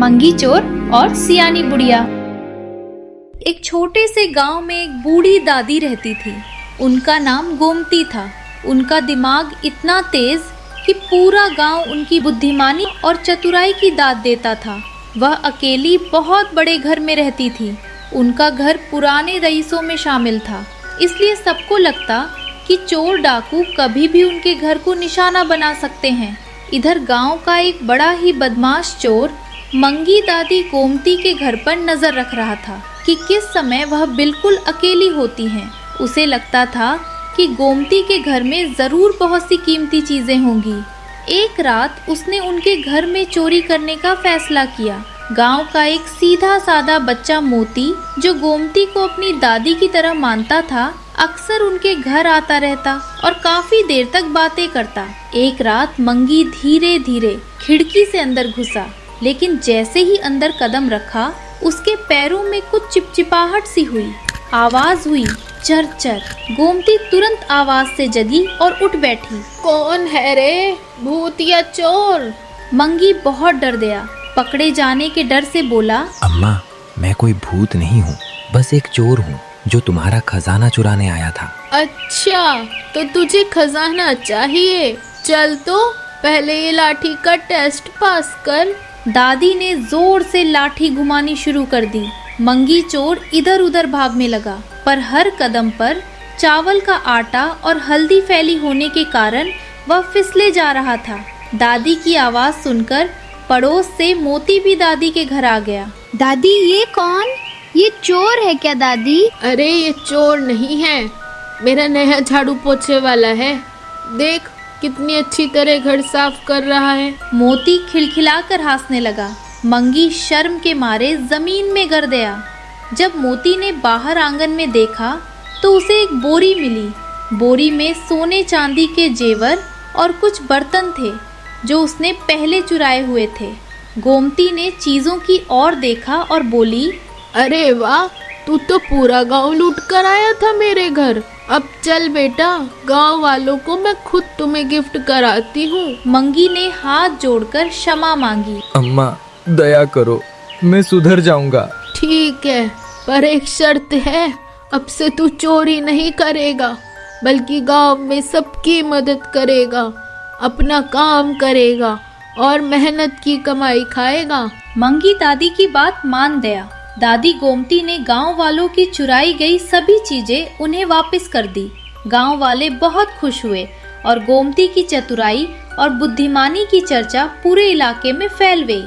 मंगी चोर और सियानी बुढ़िया। एक छोटे से गांव में एक बूढ़ी दादी रहती थी। उनका नाम गोमती था। उनका दिमाग इतना तेज कि पूरा गांव उनकी बुद्धिमानी और चतुराई की दाद देता था। वह अकेली बहुत बड़े घर में रहती थी। उनका घर पुराने रईसों में शामिल था, इसलिए सबको लगता कि चोर डाकू कभी भी उनके घर को निशाना बना सकते हैं। इधर गांव का एक बड़ा ही बदमाश चोर मंगी दादी गोमती के घर पर नजर रख रहा था कि किस समय वह बिल्कुल अकेली होती हैं। उसे लगता था कि गोमती के घर में जरूर बहुत सी कीमती चीजें होंगी। एक रात उसने उनके घर में चोरी करने का फैसला किया। गांव का एक सीधा साधा बच्चा मोती, जो गोमती को अपनी दादी की तरह मानता था, अक्सर उनके घर आता रहता और काफी देर तक बातें करता। एक रात मंगी धीरे धीरे खिड़की से अंदर घुसा, लेकिन जैसे ही अंदर कदम रखा उसके पैरों में कुछ चिपचिपाहट सी हुई। आवाज हुई चर चर। गोमती तुरंत आवाज से जगी और उठ बैठी। कौन है रे, भूत या चोर? मंगी बहुत डर गया। पकड़े जाने के डर से बोला, अम्मा, मैं कोई भूत नहीं हूँ, बस एक चोर हूँ जो तुम्हारा खजाना चुराने आया था। अच्छा, तो तुझे खजाना चाहिए? चल तो पहले ये लाठी का टेस्ट पास कर। दादी ने जोर से लाठी घुमानी शुरू कर दी। मंगी चोर इधर उधर भागने लगा, पर हर कदम पर चावल का आटा और हल्दी फैली होने के कारण वह फिसले जा रहा था। दादी की आवाज सुनकर पड़ोस से मोती भी दादी के घर आ गया। दादी, ये कौन? ये चोर है क्या दादी? अरे ये चोर नहीं है, मेरा नया झाड़ू पोछे वाला है। देख कितनी अच्छी तरह घर साफ कर रहा है। मोती खिलखिलाकर हंसने लगा। मंगी शर्म के मारे जमीन में गिर गया। जब मोती ने बाहर आंगन में देखा तो उसे एक बोरी मिली। बोरी में सोने चांदी के जेवर और कुछ बर्तन थे जो उसने पहले चुराए हुए थे। गोमती ने चीजों की ओर देखा और बोली, अरे वाह, तू तो पूरा गांव लूट कर आया था मेरे घर। अब चल बेटा, गांव वालों को मैं खुद तुम्हें गिफ्ट कराती हूँ। मंगी ने हाथ जोड़कर क्षमा मांगी। अम्मा, दया करो, मैं सुधर जाऊंगा। ठीक है, पर एक शर्त है। अब से तू चोरी नहीं करेगा, बल्कि गांव में सबकी मदद करेगा, अपना काम करेगा और मेहनत की कमाई खाएगा। मंगी दादी की बात मान गया। दादी गोमती ने गांव वालों की चुराई गई सभी चीजें उन्हें वापस कर दी। गांव वाले बहुत खुश हुए और गोमती की चतुराई और बुद्धिमानी की चर्चा पूरे इलाके में फैल गई।